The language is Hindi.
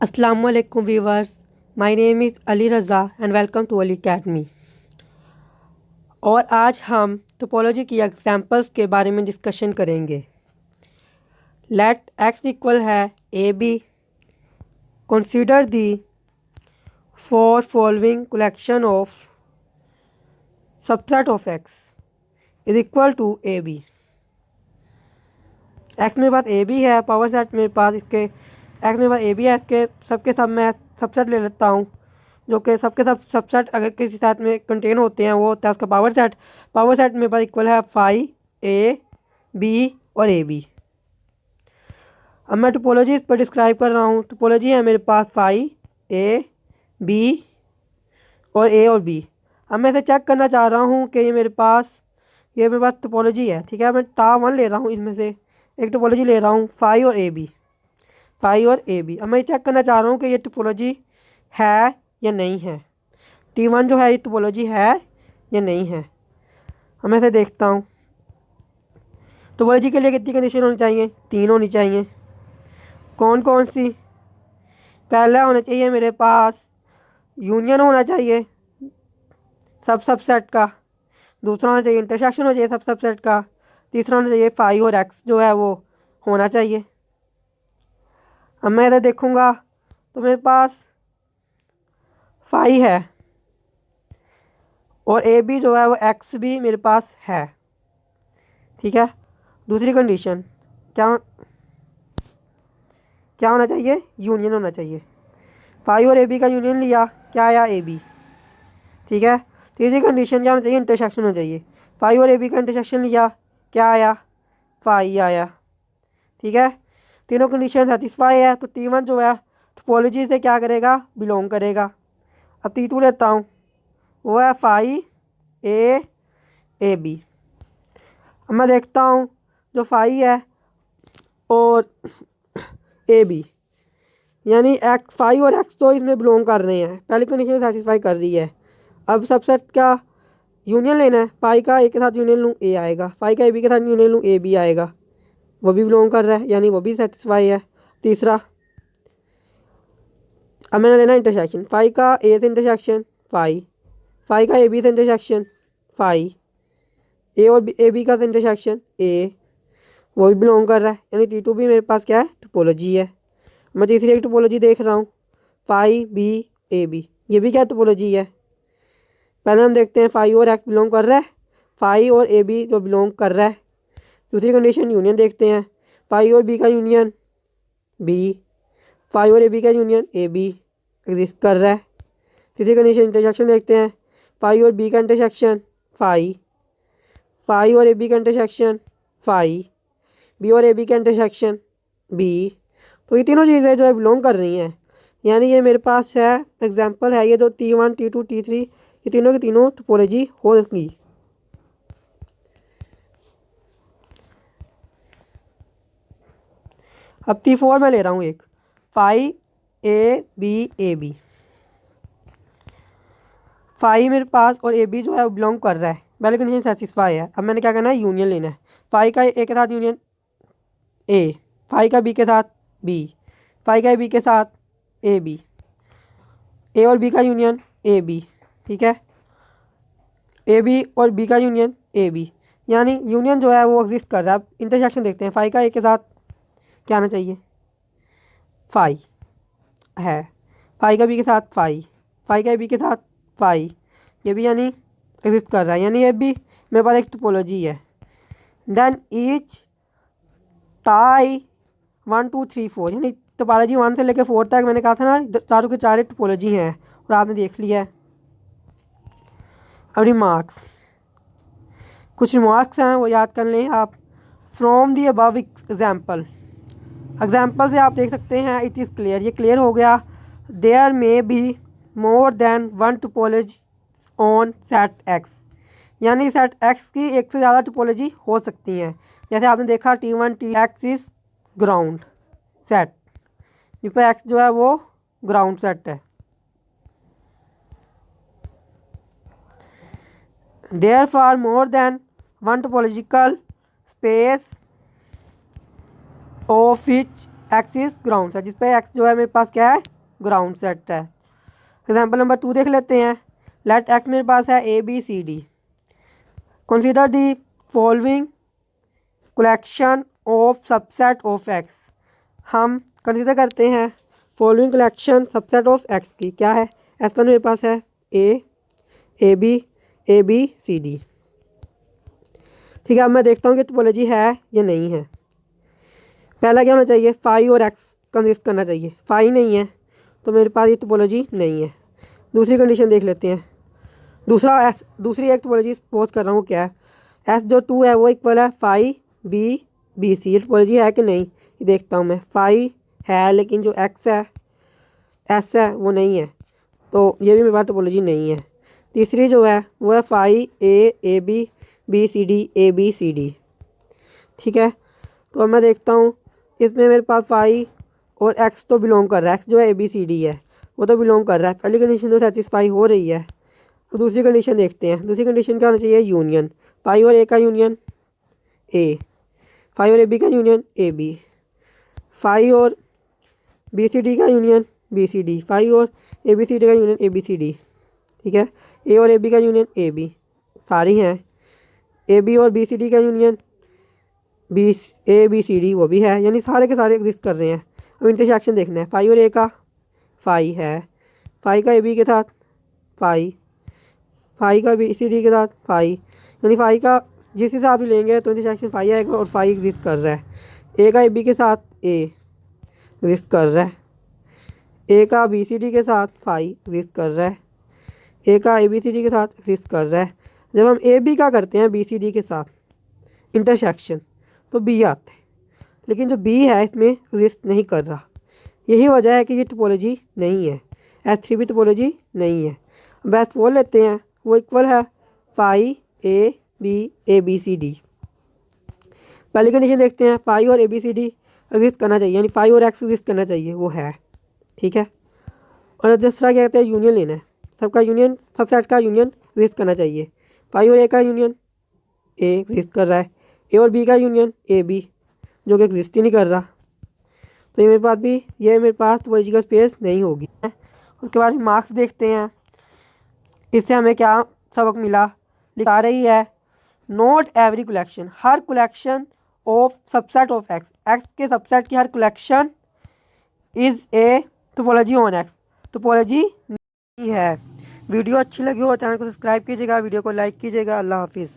Assalamualaikum viewers, my name is Ali Raza and welcome to Ali Academy। और आज हम टोपोलॉजी की एग्जांपल्स के बारे में डिस्कशन करेंगे। लेट एक्स इक्वल है A B, consider the for following collection of subset of X is equal to A B. X मेरे पास ए बी है, पावर सेट मेरे पास इसके एक्स मेरे पास ए बी है, इसके सबके सब मैं सबसेट ले लेता हूँ, जो कि सबके सब सबसेट अगर किसी सेट में कंटेन होते हैं वो होता है उसका पावर सेट। पावर सेट मेरे पास इक्वल है फाई ए बी और ए बी। अब मैं टोपोलॉजी इस पर डिस्क्राइब कर रहा हूँ। टोपोलॉजी है मेरे पास फाई ए बी और ए और बी। अब मैं इसे चेक करना चाह रहा हूँ कि ये मेरे पास टोपोलॉजी है, ठीक है। मैं टॉप वन ले रहा हूँ, इनमें से एक टोपोलॉजी ले रहा हूँ फाई और ए बी, फाई और ए बी। अब मैं चेक करना चाह रहा हूँ कि ये टोपोलॉजी है या नहीं है। T1 जो है ये टोपोलॉजी है या नहीं है। अब मैं इसे देखता हूँ। टोपोलॉजी के लिए कितनी कंडीशन होनी चाहिए? 3 होनी चाहिए। कौन कौन सी? पहला होना चाहिए मेरे पास यूनियन होना चाहिए सब सबसेट का। दूसरा होना चाहिए इंटरसेक्शन हो चाहिए सब सबसेट का। तीसरा होना चाहिए फाई और एक्स जो है वो होना चाहिए। अब मैं इधर देखूँगा तो मेरे पास फाई है और ए बी जो है वो एक्स भी मेरे पास है, ठीक है। दूसरी कंडीशन क्या होना चाहिए? यूनियन होना चाहिए। फाई और ए बी का यूनियन लिया, क्या आया? ए बी, ठीक है। तीसरी कंडीशन क्या होना चाहिए? इंटरसेक्शन होना चाहिए। फाई और ए बी का इंटरसेक्शन लिया, क्या आया? फाई आया, ठीक है। तीनों कंडीशन सेटिस्फाई है तो T1 जो है टोपोलॉजी से क्या करेगा? बिलोंग करेगा। अब T2 लेता हूँ, वो है फाई ए बी। अब मैं देखता हूँ जो फाई है और ए बी यानी एक्स, फाई और एक्स तो इसमें बिलोंग कर रहे हैं, पहली कंडीशन सेटिस्फाई कर रही है। अब सबसेट का यूनियन लेना है, फाई का ए के साथ यूनियन लूँ ए आएगा, फाई का ए बी के साथ यूनियन लूँ ए बी आएगा, वो भी बिलोंग कर रहा है यानी वो भी सेटिस्फाई है। तीसरा, अब मैंने लेना इंटरसेक्शन, फाई का ए से इंटरसेक्शन फाई, फाई का ए बी से इंटरसेक्शन फाई, ए और ए बी का इंटरसेक्शन ए, वो भी बिलोंग कर रहा है यानी T2 भी मेरे पास क्या है? टोपोलॉजी है। मैं तीसरी एक टोपोलॉजी देख रहा हूँ फाई बी ए बी, ये भी क्या टोपोलॉजी है। पहले हम देखते हैं फाई और एक्स बिलोंग कर रहा है, फाई और ए बी जो बिलोंग कर रहा है। दूसरी कंडीशन यूनियन देखते हैं, फाई और बी का यूनियन बी, फाई और ए बी का यूनियन ए बी एग्जिस्ट कर रहा है। तीसरी कंडीशन इंटरसेक्शन देखते हैं, फाई और बी का इंटरसेक्शन फाई, फाई और ए बी का इंटरसेक्शन फाई, बी और ए बी का इंटरसेक्शन बी। तो ये तीनों चीज़ें जो है बिलोंग कर रही हैं यानी ये मेरे पास है एग्जांपल है, ये जो T1 T2 T3 ये तीनों की तीनों टोपोलॉजी होगी। अब T4 में ले रहा हूँ एक फाई ए बी, फाई मेरे पास और ए बी जो है वो बिलोंग कर रहा है, पहले कंडीशन सेटिस्फाई है। अब मैंने क्या करना है? यूनियन लेना है। फाई का ए के साथ यूनियन ए, फाई का बी के साथ बी, फाई का ए बी के साथ ए बी, ए और बी का यूनियन ए बी, ठीक है। ए बी और बी का यूनियन ए बी यानी यूनियन जो है वो एग्जिस्ट कर रहा है। अब इंटरसेक्शन देखते हैं, फाई का ए के साथ क्या आना चाहिए? फाई है, फाई का बी के साथ फाई, फाई का ए बी के साथ फाई, ये भी यानी एग्जिस्ट कर रहा है यानी ये भी मेरे पास एक टोपोलॉजी है। देन ईच टाई 1 2 3 4 यानी टोपोलॉजी 1 से लेकर 4 तक मैंने कहा था ना चारों के चार टोपोलॉजी हैं और आपने देख लिया है। अब रिमार्क्स, कुछ रिमार्क्स हैं वो याद कर लें आप। From the above example, example से आप देख सकते हैं इट इज़ क्लियर, ये क्लियर हो गया। There may be more than one topology on set X यानी सेट एक्स की एक से ज़्यादा टोपोलॉजी हो सकती हैं। जैसे आपने देखा T1 T X is ground set, जिस पर एक्स जो है वो ग्राउंड सेट है। There for more than one topological space of which X is ground set, जिस पे एक्स जो है मेरे पास क्या है, ग्राउंड सेट है। एग्जाम्पल नंबर 2 देख लेते हैं। लेट एक्स मेरे पास है A B C D. Consider the following collection of subset of X. हम कंसीडर करते हैं following collection subset of x की। क्या है, एस वन मेरे पास है ए बी सी डी। ठीक है, अब मैं देखता हूँ कि टोपोलॉजी है या नहीं है। पहला क्या होना चाहिए, फाई और एक्स कंसिस्ट करना चाहिए। फाई नहीं है तो मेरे पास ये टोपोलॉजी नहीं है। दूसरी कंडीशन देख लेते हैं। दूसरी एक टोपोलॉजी सपोज कर रहा हूँ, क्या है, एस जो 2 है वो इक्वल है फाई बी सी। ये टोपोलॉजी है कि नहीं ये देखता हूँ मैं। फाई है लेकिन जो एक्स है एस है वो नहीं है, तो ये भी मेरे पास टोपोलॉजी नहीं है। तीसरी जो है वो है phi A B C D. ठीक है, तो अब मैं देखता हूँ इसमें मेरे पास फाई और एक्स तो बिलोंग कर रहा है। एक्स जो है ABCD है वो तो बिलोंग कर रहा है। पहली कंडीशन तो सेटिस्फाई हो रही है। तो दूसरी कंडीशन देखते हैं। दूसरी कंडीशन क्या होना चाहिए, यूनियन। फाई और ए का यूनियन ए, फाई और AB का यूनियन AB, फाई और BCD का यूनियन BCD, फाई और ABCD का यूनियन ABCD। ठीक है, ए और AB का यूनियन AB, सारी हैं। AB और BCD का यूनियन ABCD वो भी है, यानी सारे के सारे एग्जिस्ट कर रहे हैं। अब इंटरसेक्शन देखना है। फाई और ए का फाई है, फाई का AB के साथ फाई, फाई का BCD के साथ फाई, यानी फाई का जिस हिसाब से लेंगे तो इंटरसेक्शन फाई आएगा और फाई एग्जिस्ट कर रहा है। ए का AB के साथ ए एग्जिस्ट कर रहा है, ए का BCD के साथ फाई एग्जिस्ट कर रहा है, ए का ABCD के साथ एग्जिस्ट कर रहा है। जब हम AB का करते हैं BCD के साथ इंटरसेक्शन तो B आता है, लेकिन जो B है इसमें एग्जिस्ट नहीं कर रहा। यही वजह है कि ये टोपोलॉजी नहीं है। S3 भी टोपोलॉजी नहीं है। अब S4 लेते हैं, वो इक्वल है फाई ABCD। पहली कंडीशन देखते हैं, फाई और ABCD एग्जिस्ट करना चाहिए, यानी फाई और एक्स एग्जिस्ट करना चाहिए, वो है। ठीक है, और दूसरा क्या कहते हैं, यूनियन लेना है। सबका यूनियन, सबसेट का यूनियन एग्जिस्ट करना चाहिए। फाई और ए का यूनियन ए एग्जिस्ट कर रहा है, ए और बी का यूनियन AB जो कि एग्जिस्ट ही नहीं कर रहा। तो ये मेरे पास टोपोलॉजिकल स्पेस नहीं होगी। उसके बाद मार्क्स देखते हैं। इससे हमें क्या सबक मिला, लिखा रही है नोट एवरी कलेक्शन, हर collection of subset of X, X के सबसेट की हर collection is a topology on X, topology नहीं है। वीडियो अच्छी लगी हो चैनल को सब्सक्राइब कीजिएगा, वीडियो को लाइक कीजिएगा। अल्लाह हाफिज़।